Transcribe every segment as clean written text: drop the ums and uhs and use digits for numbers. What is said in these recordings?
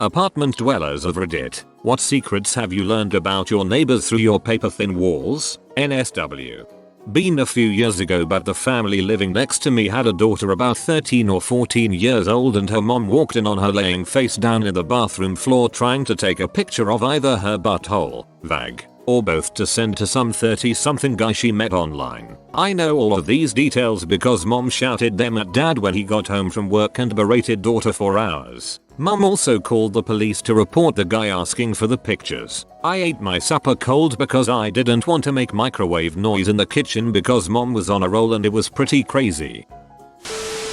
Apartment dwellers of Reddit, what secrets have you learned about your neighbors through your paper-thin walls? NSW. Been a few years ago, but the family living next to me had a daughter about 13 or 14 years old, and her mom walked in on her laying face down in the bathroom floor trying to take a picture of either her butthole, vag, or both to send to some 30-something guy she met online. I know all of these details because mom shouted them at dad when he got home from work and berated daughter for hours. Mom also called the police to report the guy asking for the pictures. I ate my supper cold because I didn't want to make microwave noise in the kitchen because mom was on a roll and it was pretty crazy.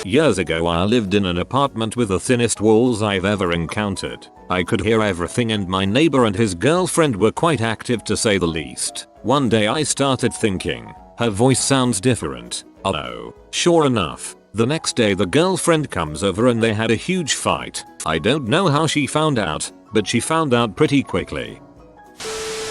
Years ago I lived in an apartment with the thinnest walls I've ever encountered. I could hear everything and my neighbor and his girlfriend were quite active to say the least. One day I started thinking, her voice sounds different. Oh, sure enough. The next day the girlfriend comes over and they had a huge fight. I don't know how she found out, but she found out pretty quickly.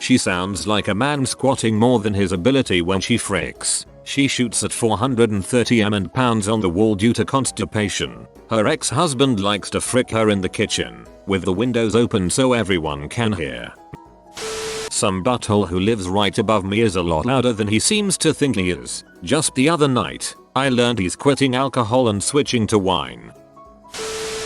She sounds like a man squatting more than his ability when she fricks. She shoots at 430 and pounds on the wall due to constipation. Her ex-husband likes to frick her in the kitchen, with the windows open so everyone can hear. Some butthole who lives right above me is a lot louder than he seems to think he is. Just the other night, I learned he's quitting alcohol and switching to wine.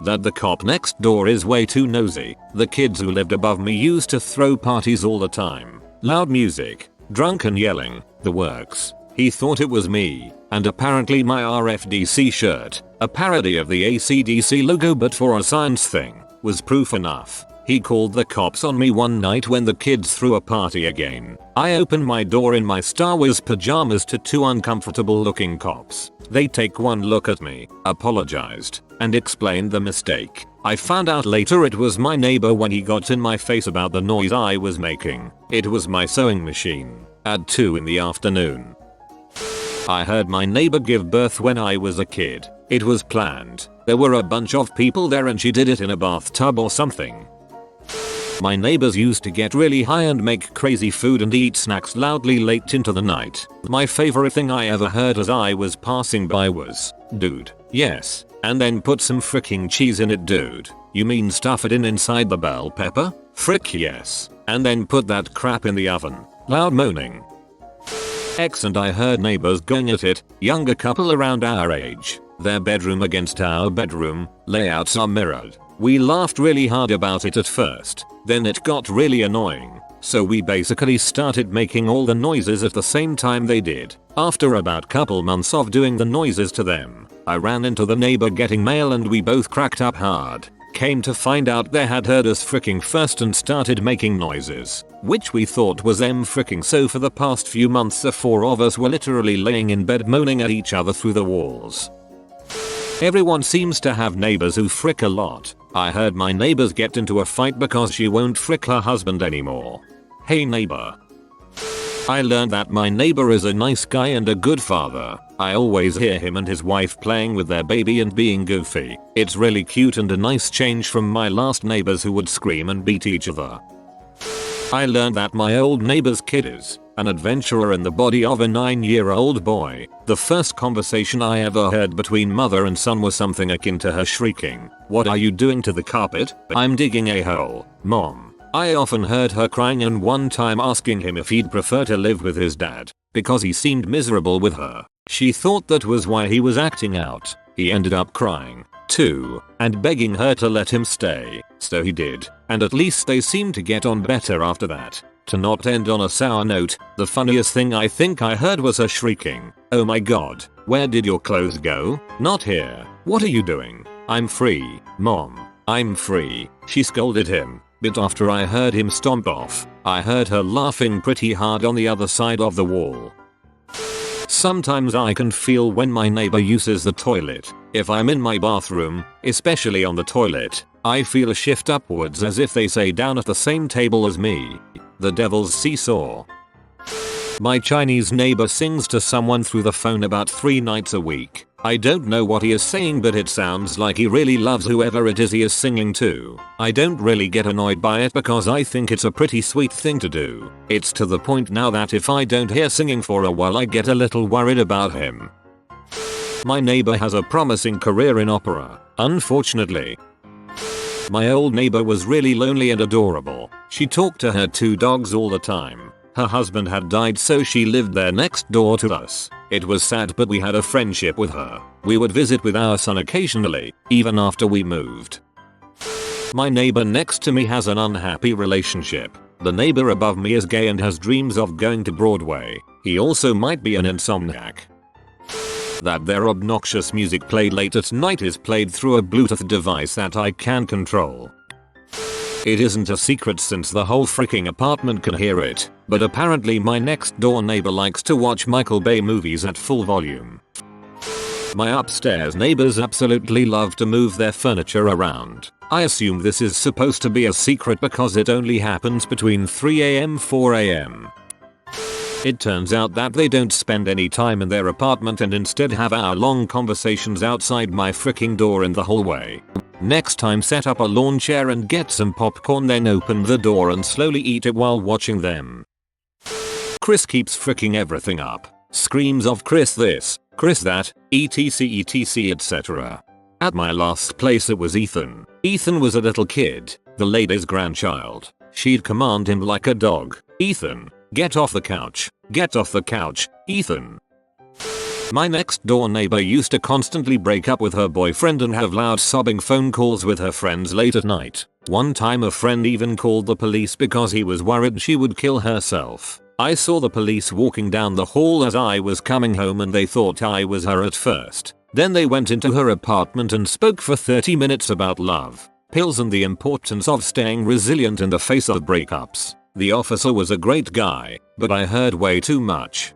That the cop next door is way too nosy. The kids who lived above me used to throw parties all the time. Loud music, drunken yelling, the works. He thought it was me, and apparently my RFDC shirt, a parody of the ACDC logo but for a science thing, was proof enough. He called the cops on me one night when the kids threw a party again. I opened my door in my Star Wars pajamas to two uncomfortable looking cops. They take one look at me, apologized, and explained the mistake. I found out later it was my neighbor when he got in my face about the noise I was making. It was my sewing machine, at 2 in the afternoon. I heard my neighbor give birth when I was a kid. It was planned. There were a bunch of people there and she did it in a bathtub or something. My neighbors used to get really high and make crazy food and eat snacks loudly late into the night. My favorite thing I ever heard as I was passing by was, "Dude, yes, and then put some fricking cheese in it, dude. You mean stuff it inside the bell pepper? Frick yes. And then put that crap in the oven." Loud moaning. Ex and I heard neighbors going at it, younger couple around our age. Their bedroom against our bedroom, layouts are mirrored. We laughed really hard about it at first, then it got really annoying, so we basically started making all the noises at the same time they did. After about couple months of doing the noises to them, I ran into the neighbor getting mail and we both cracked up hard. Came to find out they had heard us fricking first and started making noises, which we thought was them fricking, so for the past few months the four of us were literally laying in bed moaning at each other through the walls. Everyone seems to have neighbors who frick a lot. I heard my neighbors get into a fight because she won't frick her husband anymore. Hey neighbor. I learned that my neighbor is a nice guy and a good father. I always hear him and his wife playing with their baby and being goofy. It's really cute and a nice change from my last neighbors who would scream and beat each other. I learned that my old neighbor's kid is an adventurer in the body of a 9-year-old boy. The first conversation I ever heard between mother and son was something akin to her shrieking, "What are you doing to the carpet? I'm digging a hole, Mom." I often heard her crying and one time asking him if he'd prefer to live with his dad, because he seemed miserable with her. She thought that was why he was acting out. He ended up crying, too, and begging her to let him stay, so he did, and at least they seemed to get on better after that. To not end on a sour note, the funniest thing I think I heard was her shrieking, "Oh my god, where did your clothes go? Not here. What are you doing? I'm free, Mom. I'm free." She scolded him, but after I heard him stomp off, I heard her laughing pretty hard on the other side of the wall. Sometimes I can feel when my neighbor uses the toilet. If I'm in my bathroom, especially on the toilet, I feel a shift upwards as if they say down at the same table as me. The devil's seesaw. My Chinese neighbor sings to someone through the phone about 3 nights a week. I don't know what he is saying, but it sounds like he really loves whoever it is he is singing to. I don't really get annoyed by it because I think it's a pretty sweet thing to do. It's to the point now that if I don't hear singing for a while I get a little worried about him. My neighbor has a promising career in opera, unfortunately. My old neighbor was really lonely and adorable. She talked to her 2 dogs all the time. Her husband had died, so she lived there next door to us. It was sad, but we had a friendship with her. We would visit with our son occasionally, even after we moved. My neighbor next to me has an unhappy relationship. The neighbor above me is gay and has dreams of going to Broadway. He also might be an insomniac. That their obnoxious music played late at night is played through a Bluetooth device that I can control. It isn't a secret since the whole freaking apartment can hear it, but apparently my next door neighbor likes to watch Michael Bay movies at full volume. My upstairs neighbors absolutely love to move their furniture around. I assume this is supposed to be a secret because it only happens between 3 AM 4 AM. It turns out that they don't spend any time in their apartment and instead have hour-long conversations outside my freaking door in the hallway. Next time set up a lawn chair and get some popcorn, then open the door and slowly eat it while watching them. Chris keeps freaking everything up. Screams of Chris this, Chris that, etc etc. At my last place it was Ethan. Ethan was a little kid, the lady's grandchild. She'd command him like a dog. Ethan, get off the couch. Get off the couch, Ethan. My next door neighbor used to constantly break up with her boyfriend and have loud sobbing phone calls with her friends late at night. One time a friend even called the police because he was worried she would kill herself. I saw the police walking down the hall as I was coming home and they thought I was her at first. Then they went into her apartment and spoke for 30 minutes about love, pills and the importance of staying resilient in the face of breakups. The officer was a great guy, but I heard way too much.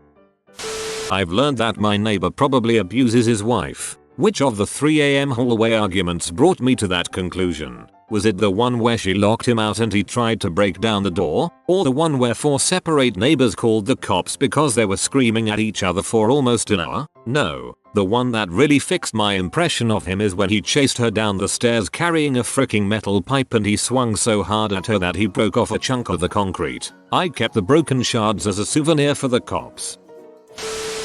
I've learned that my neighbor probably abuses his wife. Which of the 3 AM hallway arguments brought me to that conclusion? Was it the one where she locked him out and he tried to break down the door? Or the one where 4 separate neighbors called the cops because they were screaming at each other for almost an hour? No, the one that really fixed my impression of him is when he chased her down the stairs carrying a freaking metal pipe and he swung so hard at her that he broke off a chunk of the concrete. I kept the broken shards as a souvenir for the cops.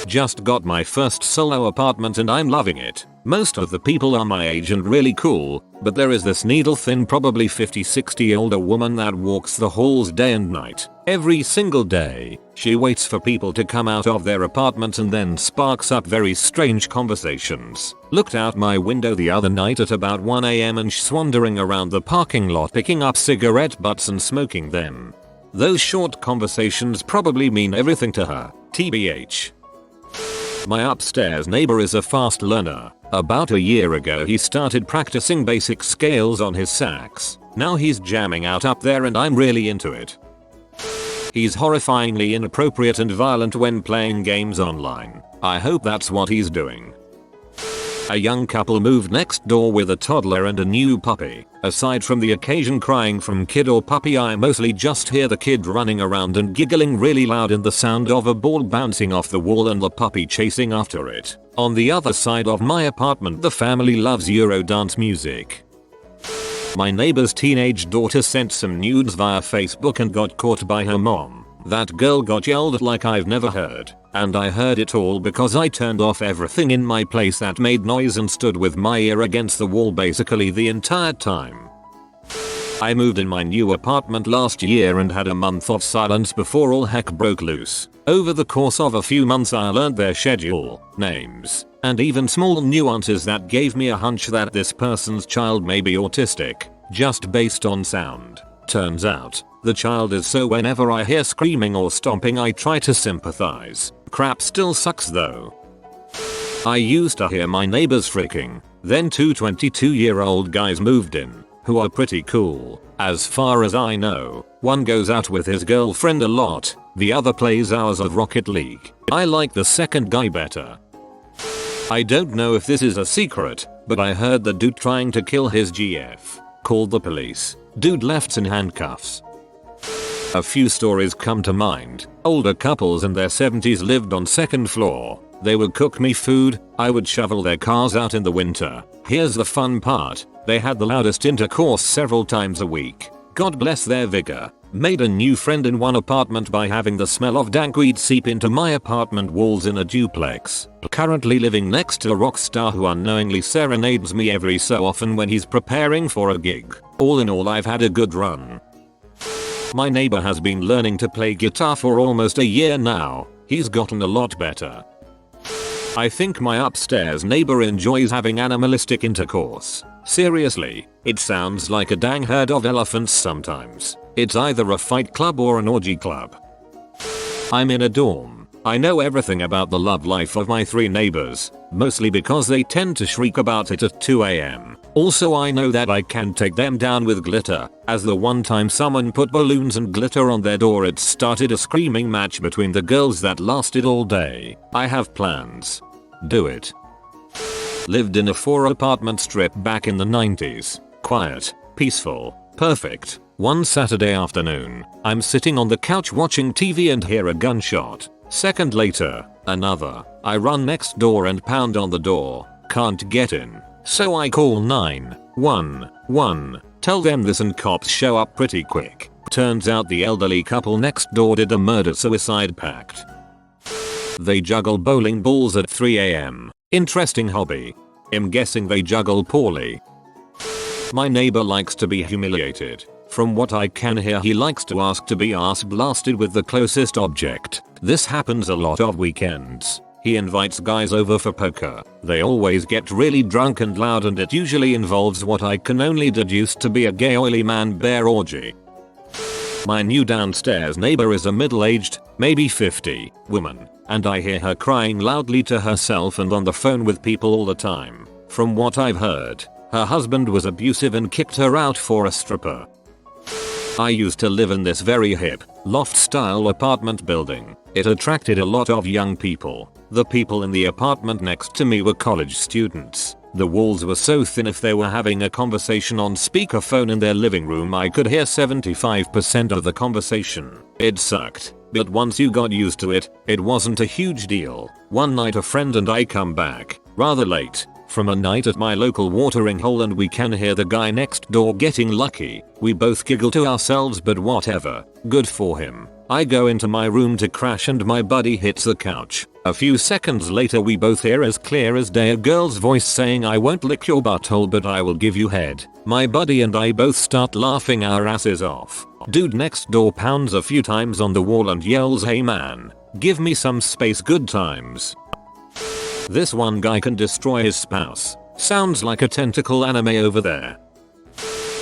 Just got my first solo apartment and I'm loving it. Most of the people are my age and really cool, but there is this needle thin probably 50-60 older woman that walks the halls day and night. Every single day, she waits for people to come out of their apartment and then sparks up very strange conversations. Looked out my window the other night at about 1 AM and she's wandering around the parking lot picking up cigarette butts and smoking them. Those short conversations probably mean everything to her, TBH. My upstairs neighbor is a fast learner. About a year ago he started practicing basic scales on his sax. Now he's jamming out up there and I'm really into it. He's horrifyingly inappropriate and violent when playing games online. I hope that's what he's doing. A young couple moved next door with a toddler and a new puppy. Aside from the occasion crying from kid or puppy, I mostly just hear the kid running around and giggling really loud and the sound of a ball bouncing off the wall and the puppy chasing after it. On the other side of my apartment the family loves Eurodance music. My neighbor's teenage daughter sent some nudes via Facebook and got caught by her mom. That girl got yelled at like I've never heard. And I heard it all because I turned off everything in my place that made noise and stood with my ear against the wall basically the entire time. I moved in my new apartment last year and had a month of silence before all heck broke loose. Over the course of a few months I learned their schedule, names, and even small nuances that gave me a hunch that this person's child may be autistic, just based on sound. Turns out, the child is, so whenever I hear screaming or stomping I try to sympathize. Crap still sucks though. I used to hear my neighbors freaking. Then 2 22-year-old guys moved in, who are pretty cool. As far as I know, one goes out with his girlfriend a lot, the other plays hours of Rocket League. I like the second guy better. I don't know if this is a secret, but I heard the dude trying to kill his GF. Called the police. Dude left in handcuffs. A few stories come to mind. Older couples in their 70s lived on second floor. They would cook me food, I would shovel their cars out in the winter. Here's the fun part, they had the loudest intercourse several times a week. God bless their vigor. Made a new friend in one apartment by having the smell of dank weed seep into my apartment walls in a duplex. Currently living next to a rock star who unknowingly serenades me every so often when he's preparing for a gig. All in all, I've had a good run. My neighbor has been learning to play guitar for almost a year now. He's gotten a lot better. I think my upstairs neighbor enjoys having animalistic intercourse. Seriously, it sounds like a dang herd of elephants sometimes. It's either a fight club or an orgy club. I'm in a dorm. I know everything about the love life of my 3 neighbors, mostly because they tend to shriek about it at 2 AM. Also, I know that I can take them down with glitter, as the one time someone put balloons and glitter on their door, it started a screaming match between the girls that lasted all day. I have plans. Do it. Lived in a 4-apartment strip back in the 90s. Quiet, peaceful, perfect. One Saturday afternoon, I'm sitting on the couch watching TV and hear a gunshot. Second later, another. I run next door and pound on the door. Can't get in. So I call 911. Tell them this and cops show up pretty quick. Turns out the elderly couple next door did a murder-suicide pact. They juggle bowling balls at 3 AM. Interesting hobby. I'm guessing they juggle poorly. My neighbor likes to be humiliated. From what I can hear, he likes to ask to be ass blasted with the closest object. This happens a lot of weekends. He invites guys over for poker. They always get really drunk and loud, and it usually involves what I can only deduce to be a gay oily man bear orgy. My new downstairs neighbor is a middle-aged, maybe 50, woman, and I hear her crying loudly to herself and on the phone with people all the time. From what I've heard, her husband was abusive and kicked her out for a stripper. I used to live in this very hip, loft-style apartment building. It attracted a lot of young people. The people in the apartment next to me were college students. The walls were so thin if they were having a conversation on speakerphone in their living room, I could hear 75% of the conversation. It sucked, but once you got used to it, it wasn't a huge deal. One night a friend and I come back, rather late, from a night at my local watering hole, and we can hear the guy next door getting lucky. We both giggle to ourselves, but whatever, good for him. I go into my room to crash and my buddy hits the couch. A few seconds later we both hear as clear as day a girl's voice saying, "I won't lick your butthole but I will give you head." My buddy and I both start laughing our asses off. Dude next door pounds a few times on the wall and yells, "Hey man, give me some space, good times." This one guy can destroy his spouse. Sounds like a tentacle anime over there.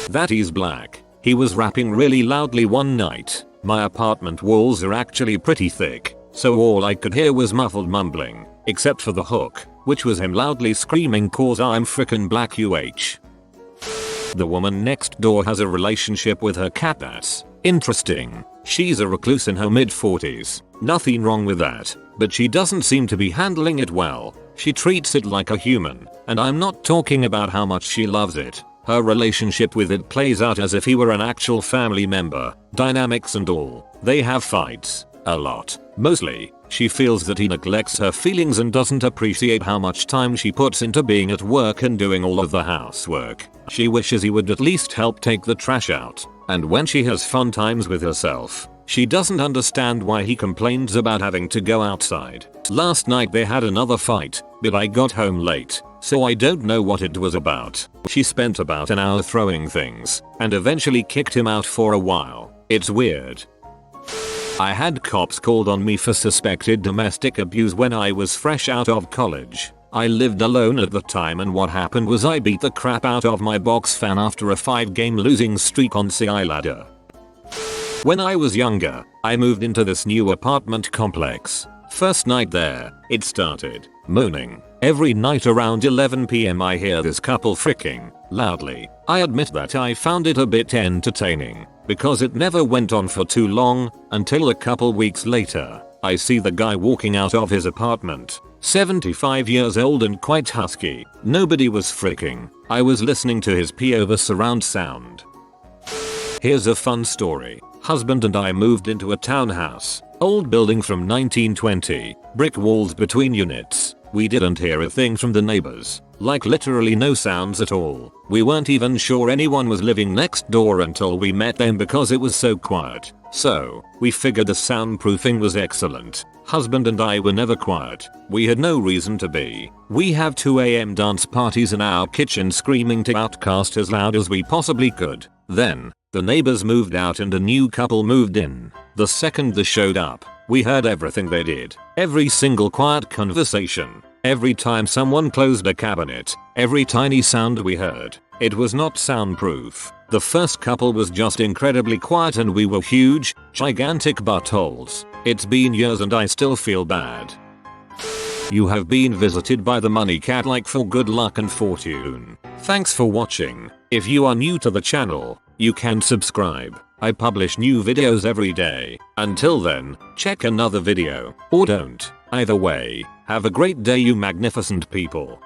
That is black. He was rapping really loudly one night. My apartment walls are actually pretty thick, so all I could hear was muffled mumbling, except for the hook, which was him loudly screaming, "Cause I'm frickin' black UH." The woman next door has a relationship with her cat. That's interesting. She's a recluse in her mid-40s. Nothing wrong with that, but she doesn't seem to be handling it well. She treats it like a human, and I'm not talking about how much she loves it. Her relationship with it plays out as if he were an actual family member. Dynamics and all. They have fights. A lot. Mostly, she feels that he neglects her feelings and doesn't appreciate how much time she puts into being at work and doing all of the housework. She wishes he would at least help take the trash out. And when she has fun times with herself, she doesn't understand why he complains about having to go outside. Last night they had another fight, but I got home late, so I don't know what it was about. She spent about an hour throwing things, and eventually kicked him out for a while. It's weird. I had cops called on me for suspected domestic abuse when I was fresh out of college. I lived alone at the time, and what happened was I beat the crap out of my box fan after a 5-game losing streak on CI ladder. When I was younger, I moved into this new apartment complex. First night there, it started moaning. Every night around 11 PM I hear this couple fricking loudly. I admit that I found it a bit entertaining, because it never went on for too long, until a couple weeks later, I see the guy walking out of his apartment. 75 years old and quite husky. Nobody was fricking. I was listening to his pee over surround sound. Here's a fun story. Husband and I moved into a townhouse. Old building from 1920. Brick walls between units. We didn't hear a thing from the neighbors. Like literally no sounds at all. We weren't even sure anyone was living next door until we met them because it was so quiet. So, we figured the soundproofing was excellent. Husband and I were never quiet. We had no reason to be. We have 2 AM dance parties in our kitchen screaming to outcast as loud as we possibly could. Then, the neighbors moved out and a new couple moved in. The second they showed up, we heard everything they did. Every single quiet conversation. Every time someone closed a cabinet. Every tiny sound we heard. It was not soundproof. The first couple was just incredibly quiet and we were huge, gigantic buttholes. It's been years and I still feel bad. You have been visited by the money cat like for good luck and fortune. Thanks for watching. If you are new to the channel, you can subscribe. I publish new videos every day. Until then, check another video, or don't. Either way, have a great day you magnificent people.